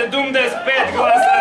75 glasov.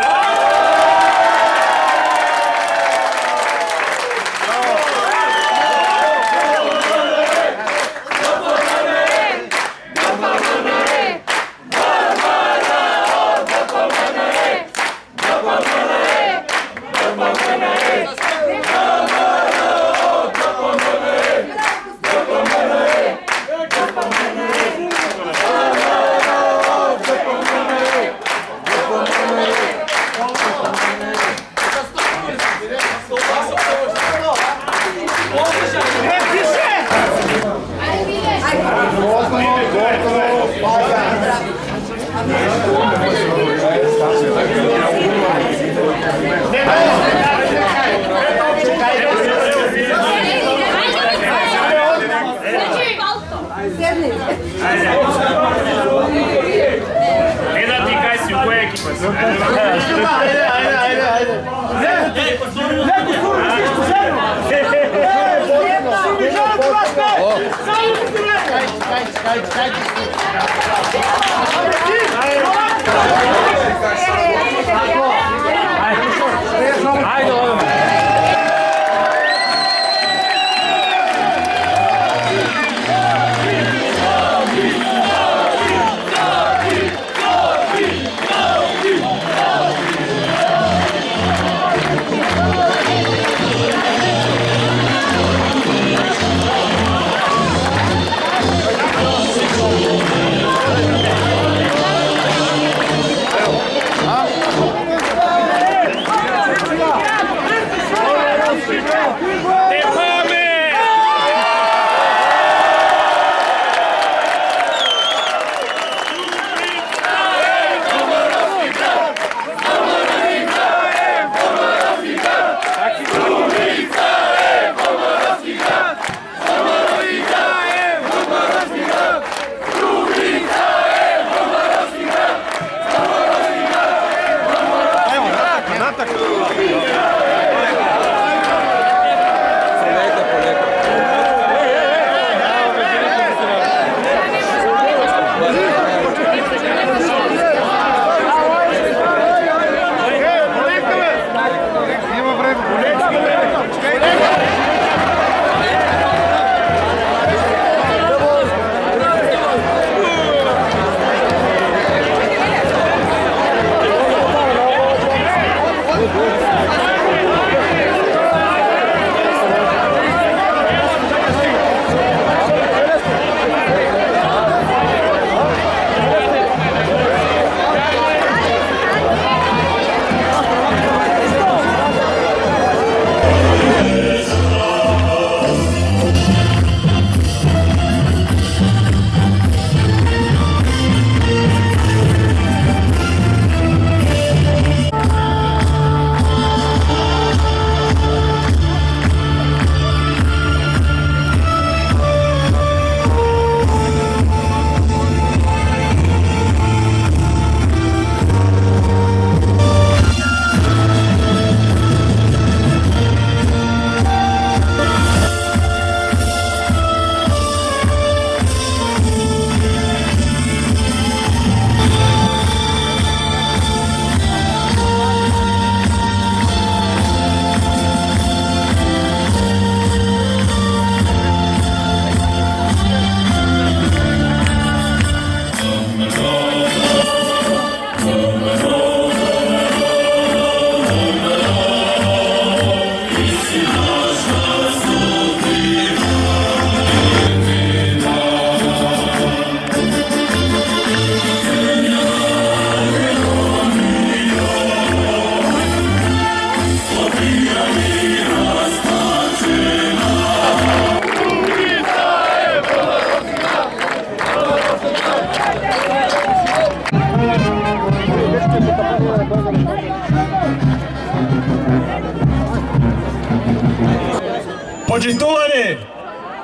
Почитувани,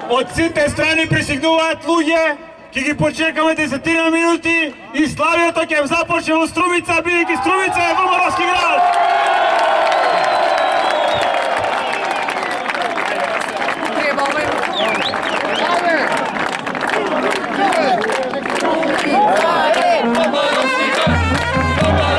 од сите страни присигнуваат луѓе, ќе ги почекаме 10 минути и славието ќе започне во Струмица, бидејќи Струмица е поморовски град. Pomorowski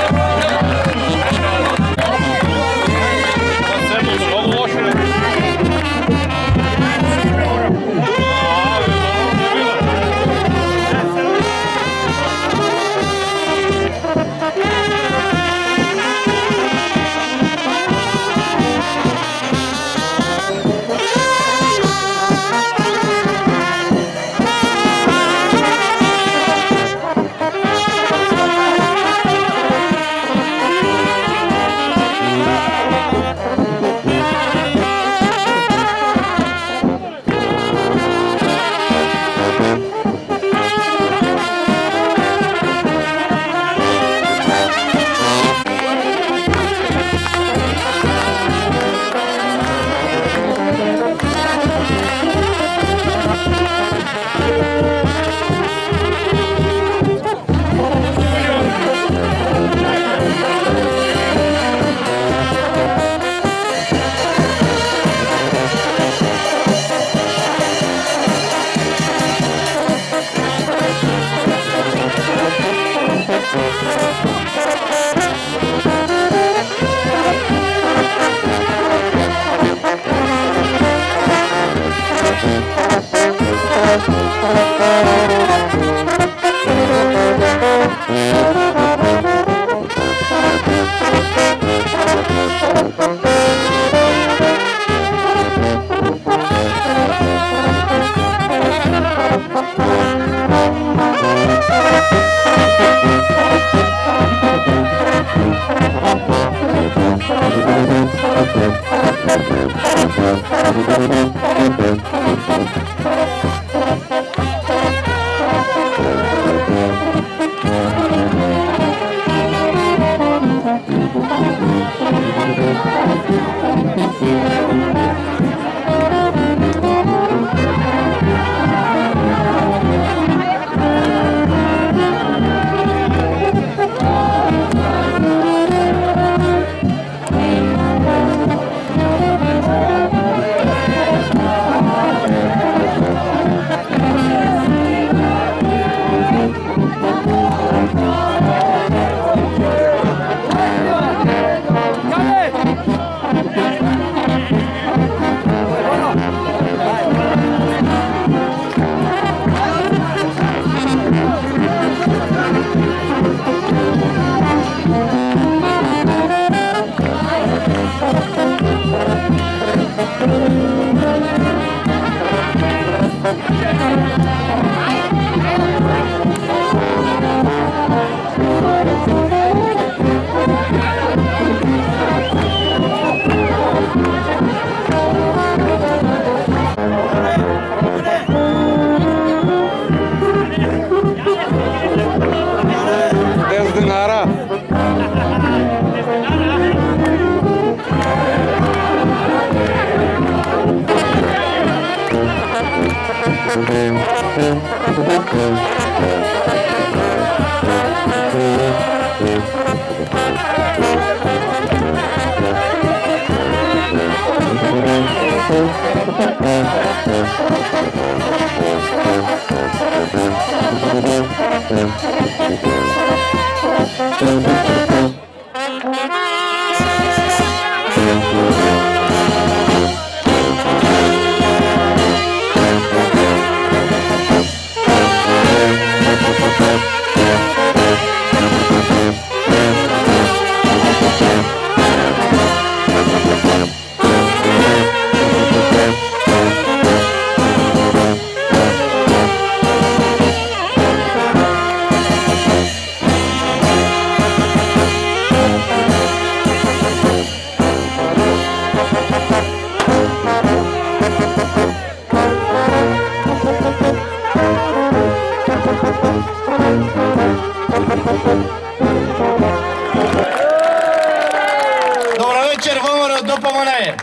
Добро вечер, ВМРО ДПМНЕ.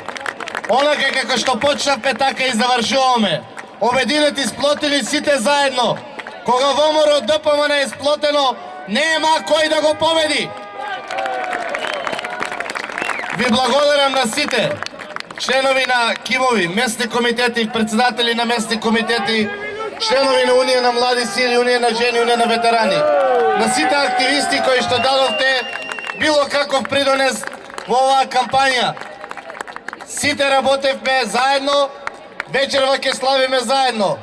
Онака како што почнавме, така и завршуваме. Обединети, сплотени сите заедно. Кога ВМРО ДПМНЕ е сплотено, нема кој да го победи. Ви благодарам на сите членови на КИМови, местни комитети, председатели на местни комитети, членови на Унија на млади сили, Унија на жени, Унија на ветерани. На сите активисти кои што дадовте било каков придонес во оваа кампања. Сите работевме заедно, вечерва ќе славиме заедно.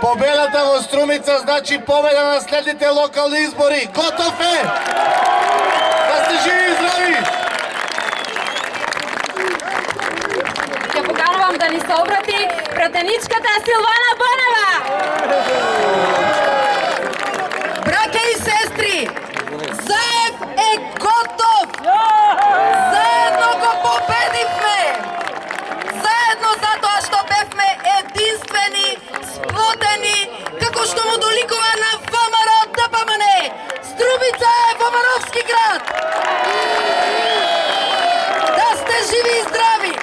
Победата во Струмица значи победа на следните локални избори. Готов е! Да сте живи и здрави! Ќе поканувам да ни се обрати пратеничката Силвана Бонева. Браќа и сестри, Заев е готов! Заедно го победивме! Заедно затоа што бевме единствени, сплотени, како што му доликува на ВМРО ДПМНЕ. Струмица е ВМРО-вски град! Да сте живи и здрави!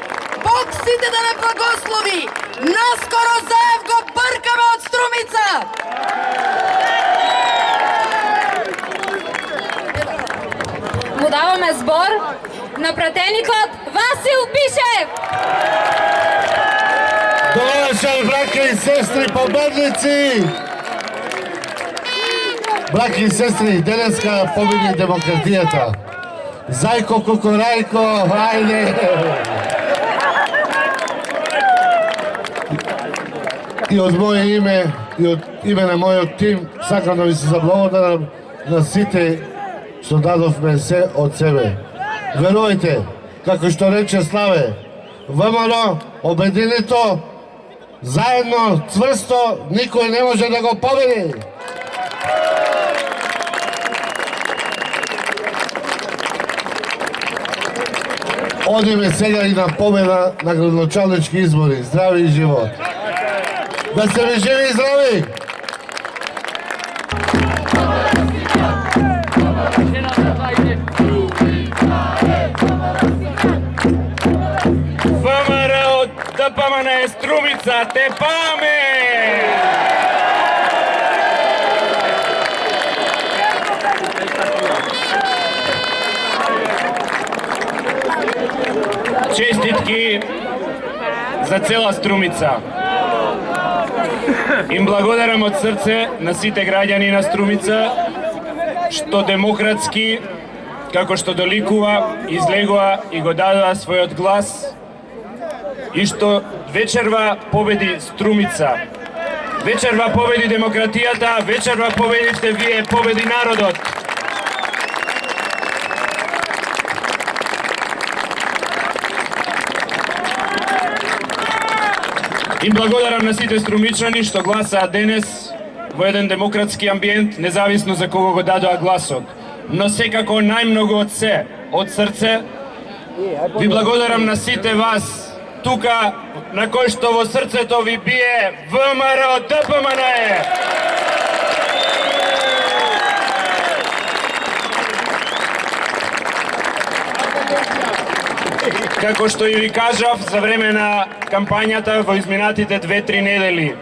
Бог сите да не благослови! Наскоро Заев го бркаме од Струмица! Му даваме збор на пратеникот Васил Пишев. Добро вечер, браќа и сестри, победници! Браки и сестри, денеска победи демократијата. Зајко Кукурајко, ајде! И од моје име, и од име на мојот тим, сакам да ви се заблагодарам на сите што дадовме се од себе. Верувајте, како што рече Славе, ВМРО, обединето, заедно, цврсто, никој не може да го победи. Одиме сега и на победа на градоначалнички избори. Здрави и живот! Да се ви живи и здрави! ВМРО ДПМН Струмица, те паме! Честитки за цела Струмица. Им благодарам од срце на сите граѓани на Струмица, што демократски, како што доликува, излегува и го дадоа својот глас, и што вечерва победи Струмица. Вечерва победи демократијата, вечерва победивте вие, победи народот. Им благодарам на сите струмичани што гласаа денес во еден демократски амбиент, независно за кого го дадоа гласот. Но секако најмногу од се, од срце, ви благодарам на сите вас тука, на кој што во срцето ви бие ВМРО ДПМН. Како што и ви кажав за време на кампањата во изминатите 2-3 недели,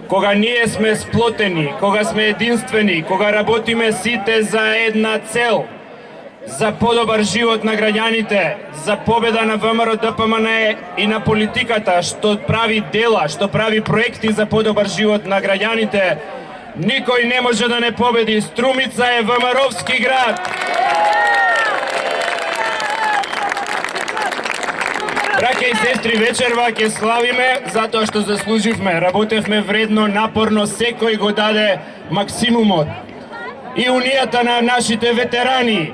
кога ние сме сплотени, кога сме единствени, кога работиме сите за една цел, за подобар живот на граѓаните, за победа на ВМРО ДПМН и на политиката што прави дела, што прави проекти за подобар живот на граѓаните, никој не може да не победи. Струмица е ВМРО-вски град. Браќа и сестри, вечерва ќе славиме затоа што заслуживме. Работевме вредно, напорно, секој го даде максимумот. И унијата на нашите ветерани,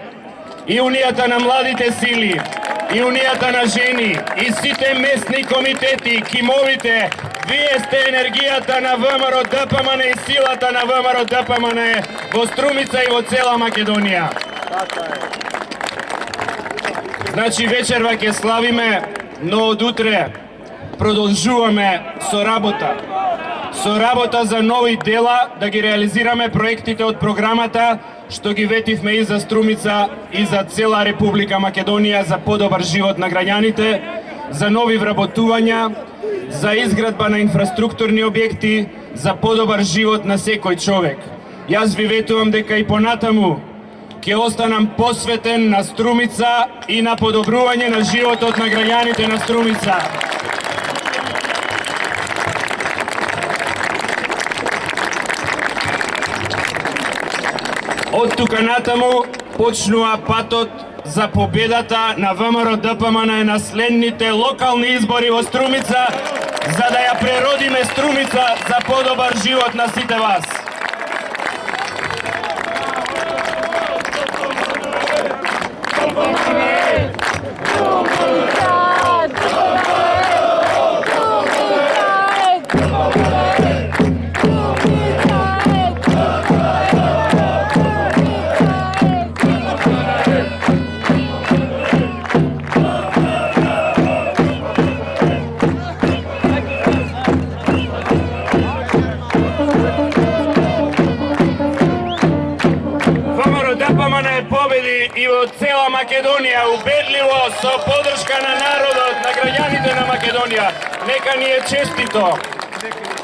и унијата на младите сили, и унијата на жени, и сите местни комитети, кимовите, вие сте енергијата на ВМРО ДПМН и силата на ВМРО ДПМН во Струмица и во цела Македонија. Значи вечерва ќе славиме, но од утре продолжуваме со работа. Со работа за нови дела, да ги реализираме проектите од програмата што ги ветивме и за Струмица и за цела Република Македонија, за подобар живот на граѓаните, за нови вработувања, за изградба на инфраструктурни објекти, за подобар живот на секој човек. Јас ви ветувам дека и понатаму ќе останам посветен на Струмица и на подобрување на животот на граѓаните на Струмица. Од тука натаму почнува патот за победата на ВМРО ДПМН на следните локални избори во Струмица, за да ја преродиме Струмица за подобар живот на сите вас. Победи и во цела Македонија, убедливо, со подршка на народот, на граѓаните на Македонија. Нека ни е честито.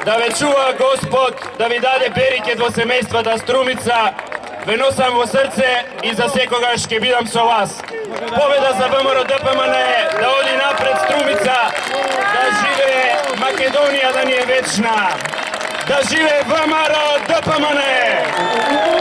Да ве чува Господ, да ви даде берекет во семејствата Струмица. Ве носам во срце и за секогаш ќе бидам со вас. Победа за ВМРО ДПМН, да оди напред Струмица, да живее Македонија, да ни е вечна. Да живее ВМРО ДПМН!